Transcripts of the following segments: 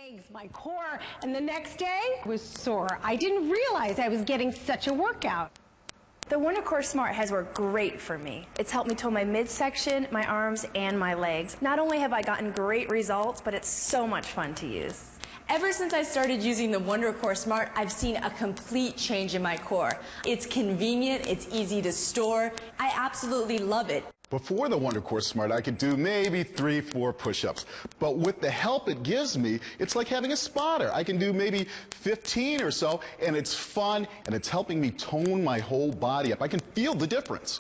legs, my core, and the next day I was sore. I didn't realize I was getting such a workout. The WonderCore Smart has worked great for me. It's helped me tone my midsection, my arms, and my legs. Not only have I gotten great results, but it's so much fun to use. Ever since I started using the WonderCore Smart, I've seen a complete change in my core. It's convenient, it's easy to store. I absolutely love it. Before the WonderCore Smart, I could do maybe 3-4 push-ups. But with the help it gives me, it's like having a spotter. I can do maybe 15 or so, and it's fun, and it's helping me tone my whole body up. I can feel the difference.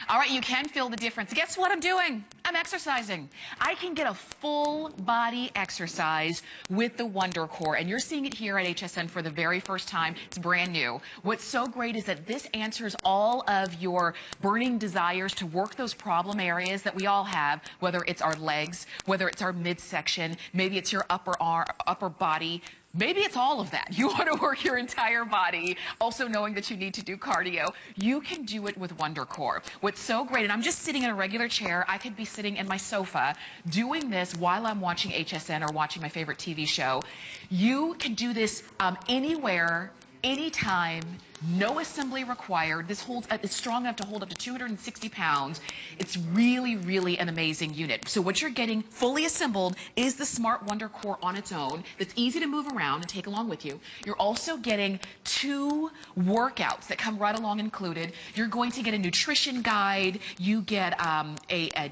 All right, you can feel the difference. Guess what I'm doing? I'm exercising. I can get a full body exercise with the WonderCore, and you're seeing it here at HSN for the very first time. It's brand new. What's so great is that this answers all of your burning desires to work those problem areas that we all have, whether it's our legs, whether it's our midsection, maybe it's your upper body. Maybe it's all of that. You want to work your entire body, also knowing that you need to do cardio. You can do it with WonderCore. What's so great, and I'm just sitting in a regular chair. I could be sitting in my sofa doing this while I'm watching HSN or watching my favorite TV show. You can do this anywhere, anytime, no assembly required. This holds, it's strong enough to hold up to 260 pounds. It's really, really an amazing unit. So what you're getting fully assembled is the Smart WonderCore on its own. That's easy to move around and take along with you. You're also getting 2 workouts that come right along included. You're going to get a nutrition guide. You get an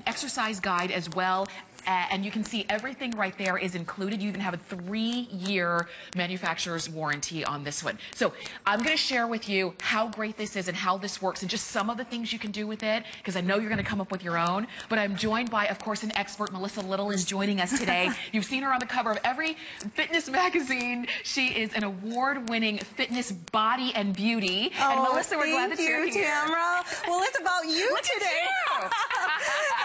exercise guide as well. And you can see everything right there is included. You even have a 3-year manufacturer's warranty on this one. So I'm going to share with you how great this is and how this works and just some of the things you can do with it, because I know you're going to come up with your own. But I'm joined by, of course, an expert. Melissa Little is joining us today. You've seen her on the cover of every fitness magazine. She is an award-winning fitness body and beauty. Oh, and Melissa, we're glad that you're here. Thank you, Tamara. Well, it's about you Look today. At you.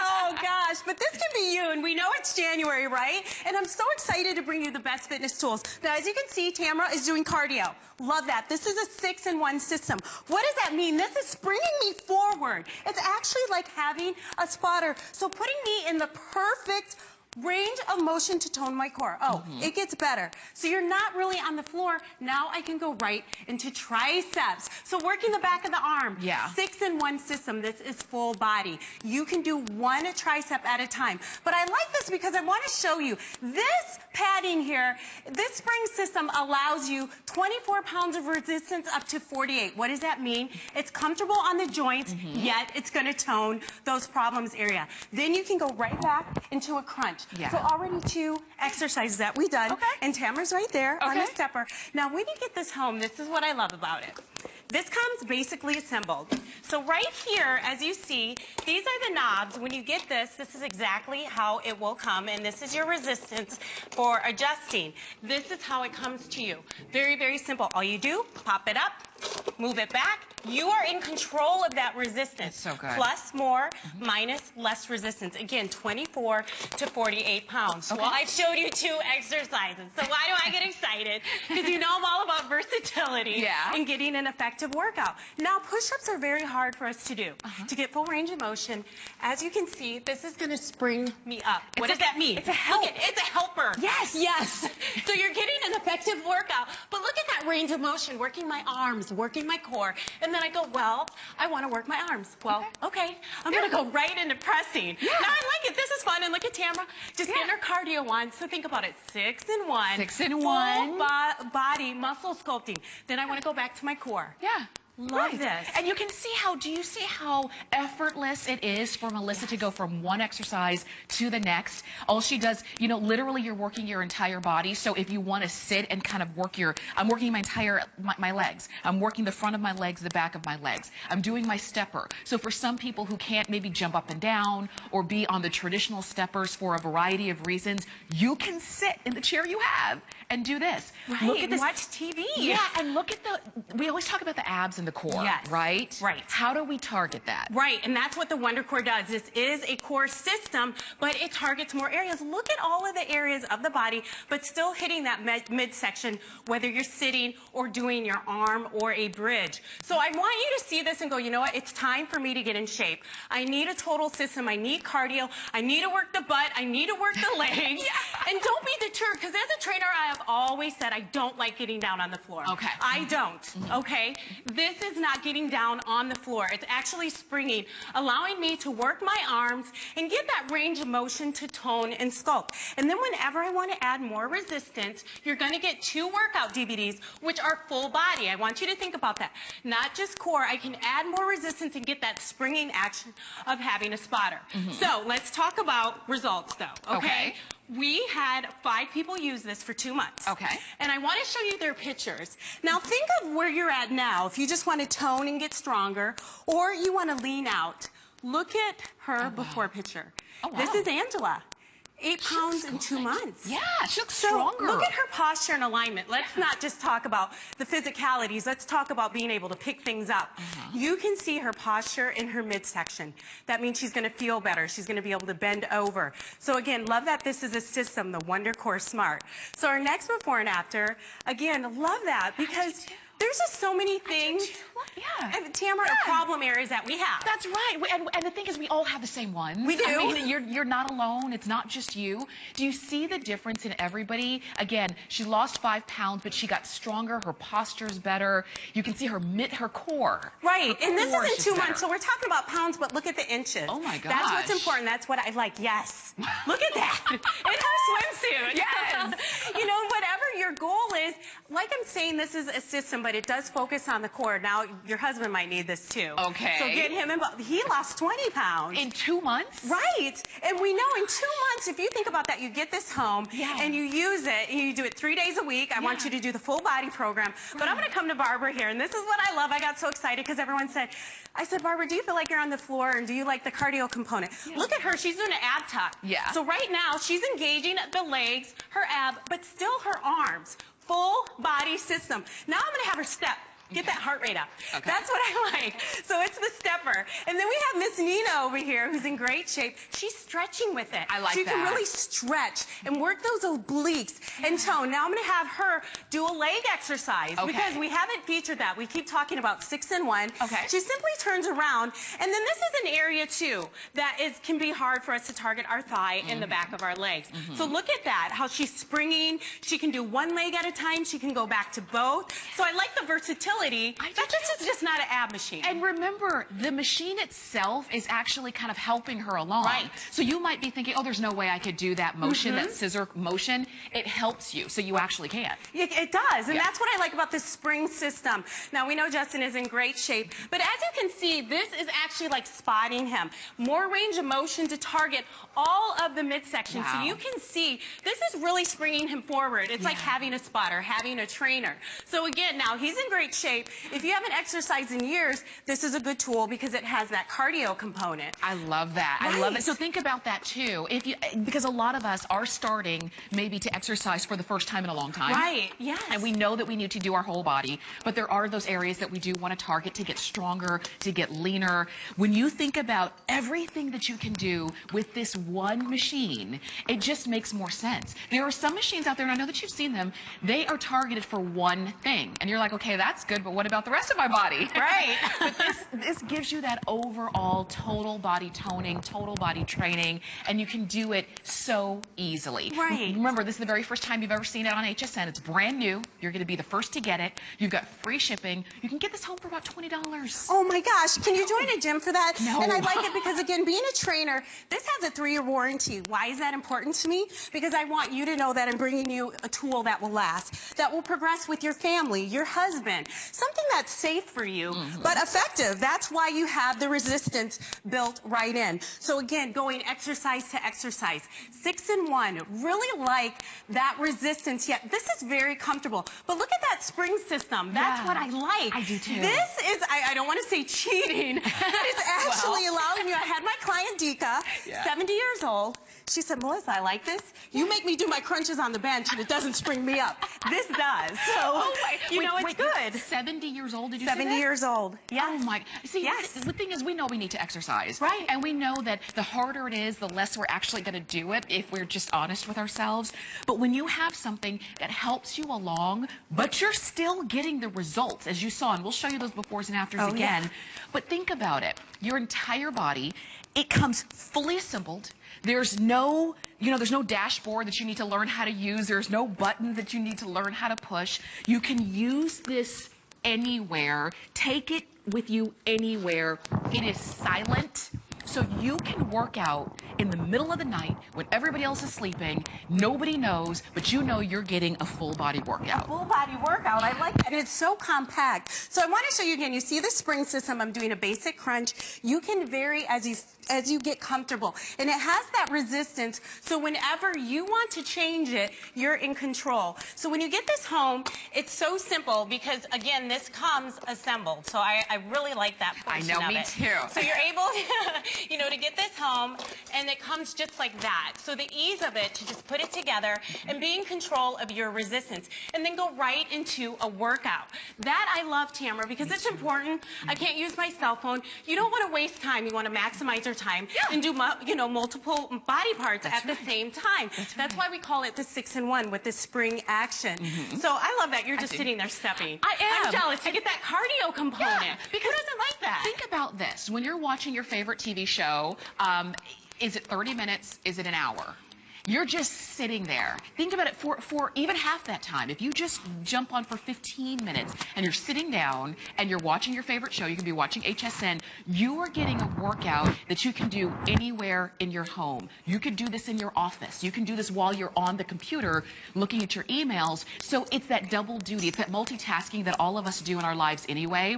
Oh, gosh. But this can be you, and we know it's January, right? And I'm so excited to bring you the best fitness tools. Now, as you can see, Tamara is doing cardio. Love that. This is a 6-in-1 system. What does that mean? This is springing me forward. It's actually like having a spotter. So putting me in the perfect range of motion to tone my core. Oh, it gets better. So you're not really on the floor. Now I can go right into triceps. So working the back of the arm. Yeah. 6-in-1 system. This is full body. You can do 1 tricep at a time. But I like this because I want to show you this padding here. This spring system allows you 24 pounds of resistance up to 48. What does that mean? It's comfortable on the joints, yet it's going to tone those problems area. Then you can go right back into a crunch. Yeah. So already 2 exercises that we done. Okay. And Tamara's right there on the stepper. Now when you get this home, this is what I love about it. This comes basically assembled. So right here, as you see, these are the knobs. When you get this, this is exactly how it will come, and this is your resistance for adjusting. This is how it comes to you. Very, very simple. All you do, pop it up, move it back. You are in control of that resistance. That's so good. Plus more, minus less resistance. Again, 24 to 48 pounds. Okay. Well, I showed you 2 exercises. So why do I get excited? Because you know I'm all about versatility and getting an effective workout. Now, push-ups are very hard for us to do. To get full range of motion, as you can see, this is going to spring me up. What does that mean? It's a help. It's a helper. Yes. Yes. So you're getting an effective workout. But look at that range of motion, working my arms, working my core. And then I go, well, I want to work my arms. Well, okay. I'm going to go right into pressing. Yeah. Now I like it. This is fun. And look at Tamara just getting her cardio on. So think about it. 6-in-1. 6-in-1. Full body muscle sculpting. Then I want to go back to my core. Yeah. Love this. And you can see how, do you see how effortless it is for Melissa to go from one exercise to the next? All she does, you know, literally you're working your entire body. So if you want to sit and kind of work I'm working my legs. I'm working the front of my legs, the back of my legs. I'm doing my stepper. So for some people who can't maybe jump up and down or be on the traditional steppers for a variety of reasons, you can sit in the chair you have and do this. Right. Look at this. Watch TV. Yeah, and look at we always talk about the abs in the core, Yes. right? Right. How do we target that? Right, and that's what the WonderCore does. This is a core system, but it targets more areas. Look at all of the areas of the body, but still hitting that midsection, whether you're sitting or doing your arm or a bridge. So I want you to see this and go, you know what, it's time for me to get in shape. I need a total system. I need cardio. I need to work the butt. I need to work the legs. And don't be deterred, because as a trainer, I have always said I don't like getting down on the floor. Okay. I don't, okay? This is not getting down on the floor. It's actually springing, allowing me to work my arms and get that range of motion to tone and sculpt. And then whenever I want to add more resistance, you're going to get 2 workout DVDs, which are full body. I want you to think about that. Not just core. I can add more resistance and get that springing action of having a spotter. So let's talk about results, though, okay? We had 5 people use this for 2 months. Okay. And I want to show you their pictures. Now think of where you're at now. If you just want to tone and get stronger, or you want to lean out. Look at her before picture. Oh, wow. This is Angela. 8 pounds in 2 months. Yeah, she looks So stronger. look at her posture and alignment. Let's not just talk about the physicalities. Let's talk about being able to pick things up. You can see her posture in her midsection. That means she's going to feel better. She's going to be able to bend over. So again, love that this is a system, the WonderCore Smart. So our next before and after, again, love that because there's just so many things. Yeah. And Tamara, problem areas that we have. That's right. And the thing is, we all have the same ones. We do. I mean, you're not alone. It's not just you. Do you see the difference in everybody? Again, she lost 5 pounds, but she got stronger. Her posture's better. You can see her core. Right. And this core isn't is 2 better. months, so we're talking about pounds, but look at the inches. Oh, my gosh. That's what's important. That's what I like. Yes. Look at that. In her swimsuit. Yes. You know, whatever your goal is, like I'm saying, this is a system, but it does focus on the core. Now, your husband might need this too. Okay. So get him involved. He lost 20 pounds. In 2 months? Right. And we know in 2 months, if you think about that, you get this home and you use it, and you do it 3 days a week. I want you to do the full body program. But I'm going to come to Barbara here, and this is what I love. I got so excited because everyone said, I said, Barbara, do you feel like you're on the floor, and do you like the cardio component? Look at her. She's doing an ab tuck. Yeah. So right now, she's engaging the legs, her ab, but still her arms. Full body system. Now I'm going to have her step. Get that heart rate up. Okay. That's what I like. So it's the stepper. And then we have Miss Nina over here who's in great shape. She's stretching with it. I like She that. can really stretch and work those obliques and tone. Now I'm going to have her do a leg exercise because we haven't featured that. We keep talking about 6 in 1. Okay. She simply turns around. And then this is an area too that can be hard for us to target our thigh and the back of our legs. So look at that, how she's springing. She can do one leg at a time. She can go back to both. So I like the versatility. This is just not an ab machine. And remember, the machine itself is actually kind of helping her along. Right. So you might be thinking, oh, there's no way I could do that motion, that scissor motion. It helps you, so you actually can. It does, and that's what I like about this spring system. Now, we know Justin is in great shape, but as you can see, this is actually like spotting him. More range of motion to target all of the midsection. So you can see, this is really springing him forward. It's like having a spotter, having a trainer. So again, now he's in great shape. If you haven't exercised in years, this is a good tool because it has that cardio component. I love that. I love it. So think about that too. Because a lot of us are starting maybe to exercise for the first time in a long time. Right, yes. And we know that we need to do our whole body, but there are those areas that we do want to target to get stronger, to get leaner. When you think about everything that you can do with this one machine, it just makes more sense. There are some machines out there, and I know that you've seen them, they are targeted for one thing. And you're like, okay, that's good, but what about the rest of my body? Right. But this gives you that overall total body toning, total body training, and you can do it so easily. Right. Remember, this is the very first time you've ever seen it on HSN. It's brand new. You're going to be the first to get it. You've got free shipping. You can get this home for about $20. Oh my gosh, can you join a gym for that? No. And I like it because, again, being a trainer, this has a 3-year warranty. Why is that important to me? Because I want you to know that I'm bringing you a tool that will last, that will progress with your family, your husband, something that's safe for you, but effective. That's why you have the resistance built right in. So again, going exercise to exercise. 6 in 1, really like that resistance. Yeah, this is very comfortable. But look at that spring system. That's what I like. I do too. This is, I don't want to say cheating, but it's actually allowing me. I had my client Dika, 70 years old. She said, Melissa, I like this. You make me do my crunches on the bench and it doesn't spring me up. This does. So, it's good. 70 years old, did you 70 say that? years old. Yes. Oh my. See, yes. the thing is, we know we need to exercise. Right. And we know that the harder it is, the less we're actually going to do it if we're just honest with ourselves. But when you have something that helps you along, but you're still getting the results, as you saw, and we'll show you those befores and afters again. Yeah. But think about it. Your entire body, it comes fully assembled. There's no, there's no dashboard that you need to learn how to use. There's no button that you need to learn how to push. You can use this anywhere. Take it with you anywhere. It is silent. So you can work out in the middle of the night when everybody else is sleeping. Nobody knows, but you know you're getting a full body workout. A full body workout. I like that. And it's so compact. So I want to show you again. You see the spring system. I'm doing a basic crunch. You can vary as you get comfortable. And it has that resistance. So whenever you want to change it, you're in control. So when you get this home, it's so simple because, again, this comes assembled. So I really like that portion of it. I know, me too. So you're able to get this home, and it comes just like that. So the ease of it to just put it together and be in control of your resistance, and then go right into a workout. That I love, Tamara, because it's important. I can't use my cell phone. You don't want to waste time. You want to maximize your time and do multiple body parts at the same time. That's why we call it the 6-in-1 with the spring action. So I love that you're just sitting there stepping. I am. I'm jealous. I get that cardio component. Yeah, because who doesn't like that? Think about this. When you're watching your favorite TV show, is it 30 minutes? Is it an hour? You're just sitting there. Think about it for even half that time. If you just jump on for 15 minutes and you're sitting down and you're watching your favorite show, you can be watching HSN, you are getting a workout that you can do anywhere in your home. You could do this in your office. You can do this while you're on the computer looking at your emails. So it's that double duty. It's that multitasking that all of us do in our lives anyway.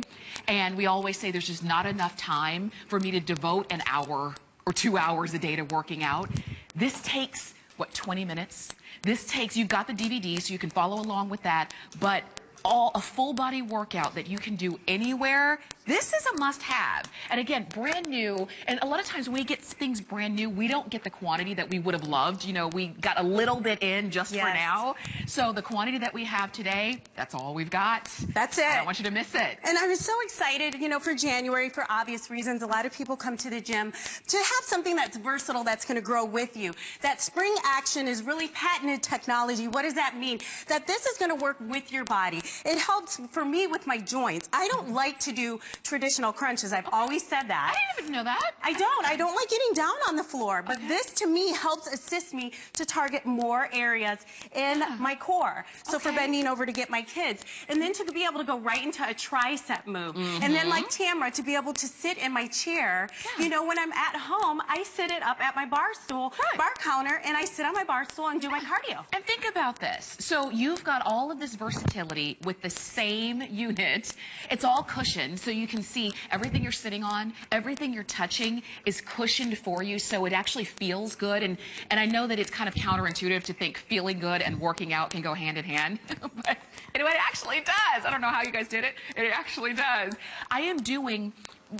And we always say there's just not enough time for me to devote an hour or 2 hours a day to working out. This takes, 20 minutes? This takes, you've got the DVD, so you can follow along with that, but a full body workout that you can do anywhere. This is a must-have. And again, brand new. And a lot of times when we get things brand new, we don't get the quantity that we would have loved. We got a little bit in just for now. So the quantity that we have today, that's all we've got. That's it. I don't want you to miss it. And I was so excited, for January, for obvious reasons. A lot of people come to the gym to have something that's versatile, that's going to grow with you. That spring action is really patented technology. What does that mean? That this is going to work with your body. It helps for me with my joints. I don't like to do traditional crunches. I've always said that. I didn't even know that. I don't like getting down on the floor, but this to me helps assist me to target more areas in my core. So for bending over to get my kids, and then to be able to go right into a tricep move. And then like Tamara, to be able to sit in my chair. When I'm at home, I sit it up at my bar stool, bar counter, and I sit on my bar stool and do my cardio. And think about this. So you've got all of this versatility with the same unit. It's all cushioned, so you can see everything you're sitting on, everything you're touching is cushioned for you, so it actually feels good. And I know that it's kind of counterintuitive to think feeling good and working out can go hand in hand, but it actually does. I don't know how you guys did it. It actually does. I am doing,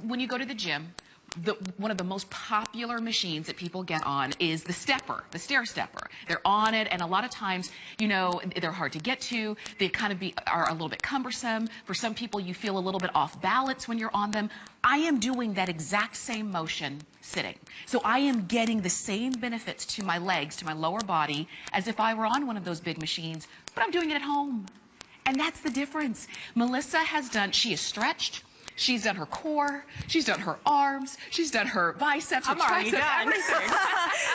when you go to the gym, one of the most popular machines that people get on is the stepper, the stair stepper. They're on it, and a lot of times, they're hard to get to. They kind of are a little bit cumbersome. For some people, you feel a little bit off balance when you're on them. I am doing that exact same motion sitting. So I am getting the same benefits to my legs, to my lower body, as if I were on one of those big machines, but I'm doing it at home. And that's the difference. Melissa she is stretched. She's done her core, she's done her arms, she's done her biceps, her triceps, everything.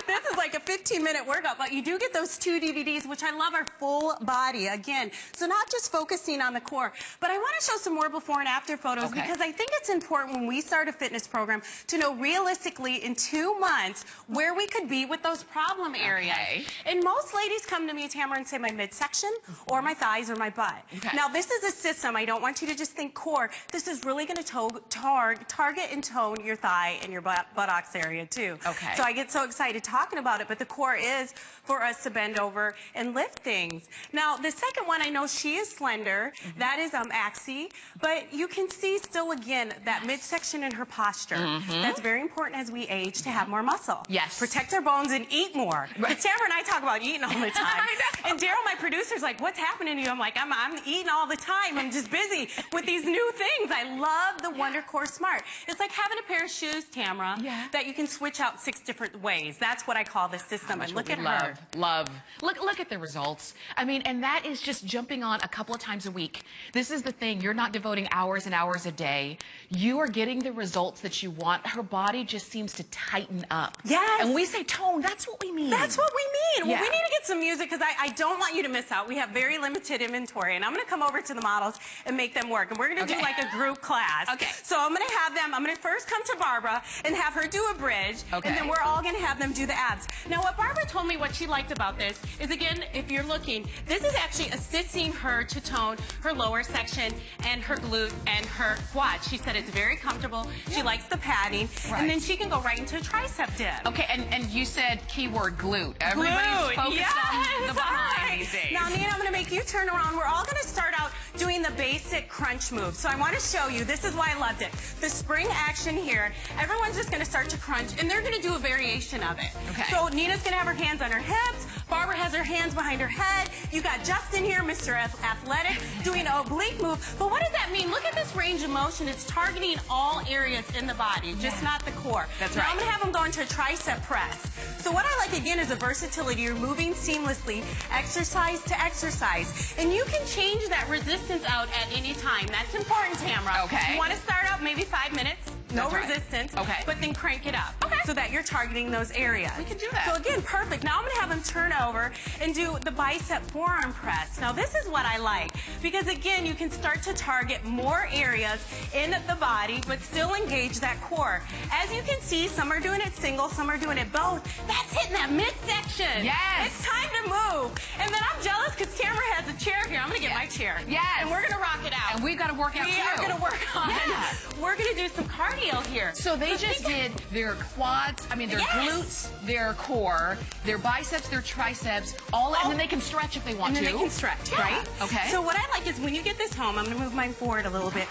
This is like a 15-minute workout, but you do get those 2 DVDs, which I love, are full body, again. So not just focusing on the core, but I want to show some more before and after photos because I think it's important when we start a fitness program to know realistically in 2 months where we could be with those problem areas. And most ladies come to me, Tamara, and say my midsection or my thighs or my butt. Now, this is a system. I don't want you to just think core. This is really going to target and tone your thigh and your buttocks area too. Okay. So I get so excited talking about it, but the core is for us to bend over and lift things. Now, the second one, I know she is slender. That is Axie, but you can see still again that midsection in her posture. That's very important as we age to have more muscle. Yes. Protect our bones and eat more. But Tamara and I talk about eating all the time. I know. And Daryl, my producer's like, what's happening to you? I'm like, I'm eating all the time. I'm just busy with these new things. I love the WonderCore Smart. It's like having a pair of shoes, Tamara, that you can switch out 6 different ways. That's what I call the system. And look at her. Love. Look at the results. I mean, and that is just jumping on a couple of times a week. This is the thing. You're not devoting hours and hours a day. You are getting the results that you want. Her body just seems to tighten up. Yes. And we say tone. That's what we mean. That's what we mean. Yeah. Well, we need to get some music because I don't want you to miss out. We have very limited inventory, and I'm going to come over to the models and make them work. And we're going to do like a group class. Okay. So I'm going to have them, I'm going to first come to Barbara and have her do a bridge. Okay. And then we're all going to have them do the abs. Now, what Barbara told me what she liked about this is, again, if you're looking, this is actually assisting her to tone her lower section and her glute and her quad. She said it's very comfortable. She likes the padding. Right. And then she can go right into a tricep dip. Okay, and you said keyword glute. Everybody's focused on the behind these days. Now, Nina, I'm going to make you turn around. We're all going to start out doing the basic crunch move. So I want to show you, this is why I loved it. The spring action here, everyone's just going to start to crunch, and they're going to do a variation of it. Okay. So Nina's going to have her hands on her hips. Barbara has her hands behind her head. You got Justin here, Mr. Athletic, doing an oblique move. But what does that mean? Look at this range of motion. It's targeting all areas in the body, just not the core. That's now right. I'm going to have them go into a tricep press. So what I like, again, is the versatility. You're moving seamlessly, exercise to exercise. And you can change that resistance out at any time. That's important, Tamara. Okay. You want to start out maybe 5 minutes. No That's right. resistance. Okay. But then crank it up. Okay. So that you're targeting those areas. We can do that. So again, perfect. Now I'm going to have them turn over and do the bicep forearm press. Now this is what I like, because again, you can start to target more areas in the body, but still engage that core. As you can see, some are doing it single, some are doing it both. That's hitting that midsection. Yes. It's time to move. And then I'm jealous because Tamara has a chair here. I'm going to get my chair. Yes. And we're going to rock it out. And we've got to work out We too. are going to work on Yeah. We're going to do some cardio here. So they just did their quads, I mean their glutes, their core, their biceps, their triceps, all, and then they can stretch if they want to. And then they can stretch, right? Okay. So what I like is when you get this home, I'm going to move mine forward a little bit,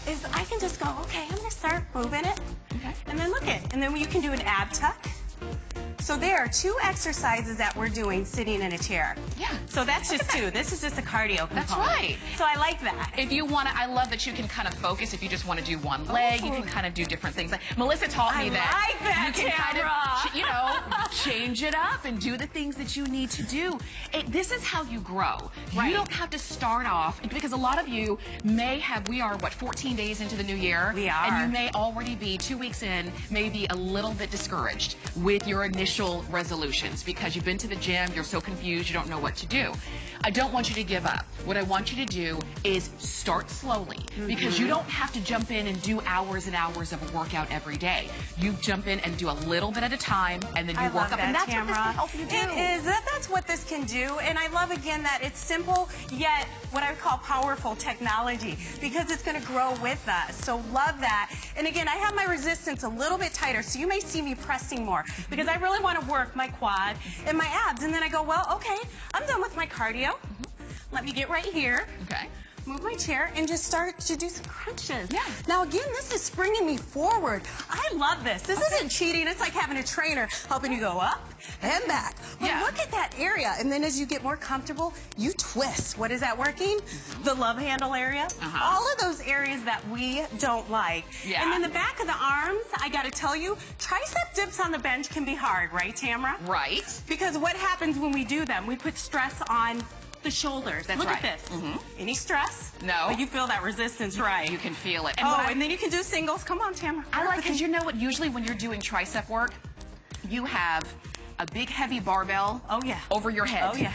is I can just go, okay, I'm going to start moving it. Okay. And then look it. And then you can do an ab tuck. So there are 2 exercises that we're doing sitting in a chair. Yeah. So that's just 2. This is just a cardio component. That's right. So I like that. If you want to, I love that you can kind of focus. If you just want to do one leg, you can kind of do different things. Like Melissa taught me I like that, you can Tamara. kind of, change it up and do the things that you need to do. This is how you grow. Right. You don't have to start off, because a lot of you may have, we are, 14 days into the new year? We are. And you may already be 2 weeks in, maybe a little bit discouraged with your initial resolutions because you've been to the gym, you're so confused, you don't know what to do. I don't want you to give up. What I want you to do is start slowly, because you don't have to jump in and do hours and hours of a workout every day. You jump in and do a little bit at a time, and then you work up, and that's what this can help you do. It is. That's what this can do. And I love, again, that it's simple, yet what I would call powerful technology, because it's going to grow with us. So love that. And again, I have my resistance a little bit tighter, so you may see me pressing more, because I really want to work my quad and my abs. And then I go, well, okay, I'm done with my cardio. Let me get right here. Okay. Move my chair and just start to do some crunches. Yeah. Now again, this is springing me forward. I love this. This isn't cheating. It's like having a trainer helping you go up and back. But look at that area. And then as you get more comfortable, you twist. What is that working? The love handle area. All of those areas that we don't like. Yeah. And then the back of the arms, I got to tell you, tricep dips on the bench can be hard, right, Tamara? Right. Because what happens when we do them? We put stress on the shoulders. That's Look right. at this. Any stress? No. But you feel that resistance, right? You can feel it. And then you can do singles. Come on, Tamara. I like, because you know what, usually when you're doing tricep work, you have a big heavy barbell Oh, yeah. over your head. Oh, yeah.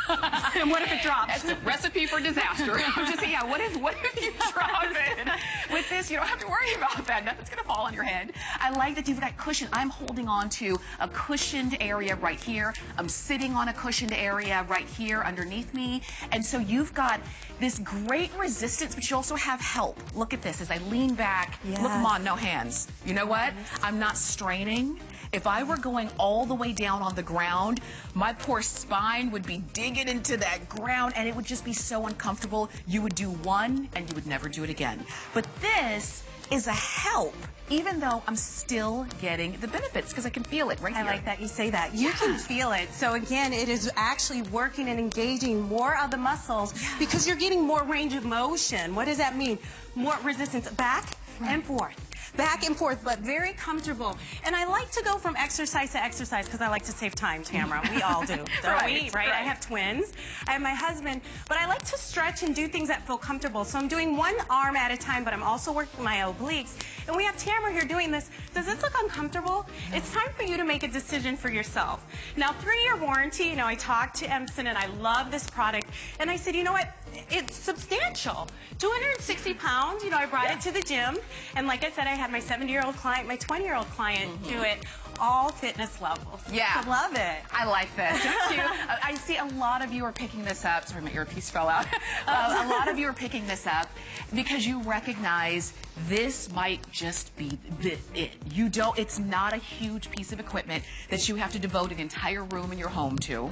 And what if it drops? That's a recipe for disaster. I'm just saying, yeah, what if you drop it? With this, you don't have to worry about that. Nothing's going to fall on your head. I like that you've got cushion. I'm holding on to a cushioned area right here. I'm sitting on a cushioned area right here underneath me. And so you've got this great resistance, but you also have help. Look at this as I lean back. Yes. Look, Mom, no hands. You know what? I'm not straining. If I were going all the way down on the ground, my poor spine would be digging into that ground and it would just be so uncomfortable. You would do one and you would never do it again. But this is a help, even though I'm still getting the benefits because I can feel it right here. I like that you say that. You can feel it. So again, it is actually working and engaging more of the muscles because you're getting more range of motion. What does that mean? More resistance back and forth. Back and forth, but very comfortable. And I like to go from exercise to exercise because I like to save time, Tamara. We all do, don't we? Right? I have twins. I have my husband. But I like to stretch and do things that feel comfortable. So I'm doing one arm at a time, but I'm also working my obliques. And we have Tamara here doing this. Does this look uncomfortable? It's time for you to make a decision for yourself. Now, 3-year warranty, you know, I talked to Emson and I love this product. And I said, you know what? It's substantial. 260 pounds, you know, I brought it to the gym. And like I said, I had my 70-year-old client, my 20-year-old client do it. All fitness levels. Yeah. I love it. I like this. Don't you? I see a lot of you are picking this up. Sorry, my earpiece fell out. A lot of you are picking this up because you recognize this might just be it. You don't, it's not a huge piece of equipment that you have to devote an entire room in your home to.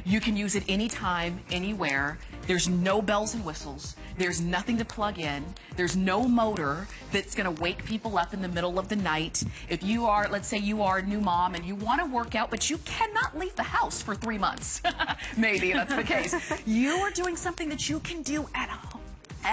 You can use it anytime, anywhere. There's no bells and whistles. There's nothing to plug in. There's no motor that's going to wake people up in the middle of the night. If you are, let's say you are a new mom and you want to work out, but you cannot leave the house for 3 months. Maybe that's the case. You are doing something that you can do at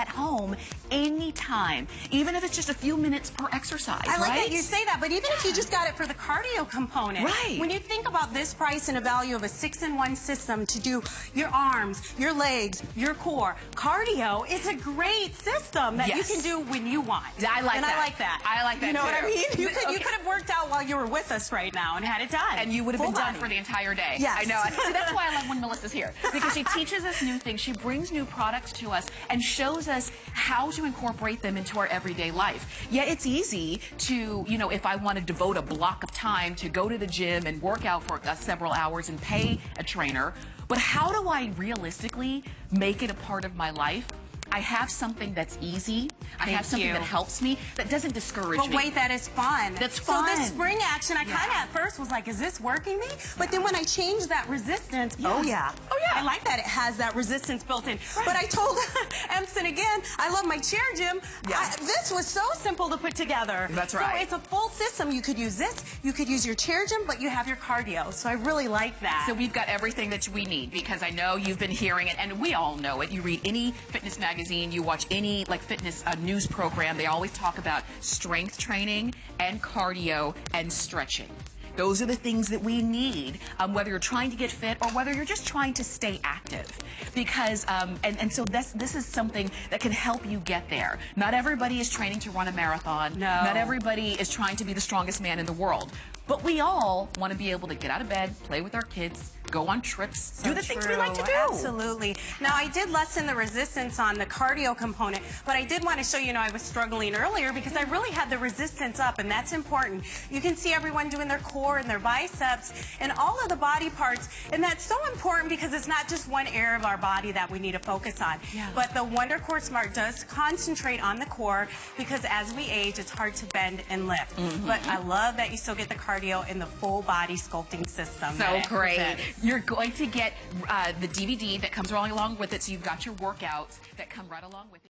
home anytime, even if it's just a few minutes per exercise. I like that you say that, but even if you just got it for the cardio component, when you think about this price and a value of a 6-in-1 system to do your arms, your legs, your core, cardio, it's a great system that you can do when you want. I like that. I like that. I like that. You know what I mean? You Okay. could have worked out while you were with us right now and had it done. And you would have been done body. for the entire day. Yes. I know. See, that's why I love when Melissa's here, because she teaches us new things. She brings new products to us and shows us how to incorporate them into our everyday life. Yeah, it's easy to, you know, if I want to devote a block of time to go to the gym and work out for several hours and pay a trainer, but how do I realistically make it a part of my life? I have something that's easy. I have something that helps me, that doesn't discourage me. But wait, that is fun. That's fun. So this spring action, I kind of at first was like, is this working me? But then when I changed that resistance, oh yeah. I like that it has that resistance built in. But I told Emson again, I love my chair gym. This was so simple to put together. That's right. So it's a full system. You could use this, you could use your chair gym, but you have your cardio. So I really like that. So we've got everything that we need, because I know you've been hearing it, and we all know it. You read any fitness magazine, you watch any like fitness news program, they always talk about strength training and cardio and stretching. Those are the things that we need, whether you're trying to get fit or whether you're just trying to stay active. Because, and so this is something that can help you get there. Not everybody is training to run a marathon. No. Not everybody is trying to be the strongest man in the world. But we all want to be able to get out of bed, play with our kids, go on trips, do the things we like to do. Absolutely. Now, I did lessen the resistance on the cardio component, but I did want to show you, I was struggling earlier because I really had the resistance up, and that's important. You can see everyone doing their core and their biceps and all of the body parts, and that's so important because it's not just one area of our body that we need to focus on. But the WonderCore Smart does concentrate on the core because as we age, it's hard to bend and lift. But I love that you still get the cardio and the full body sculpting system. So great. You're going to get the DVD that comes right along with it, so you've got your workouts that come right along with it.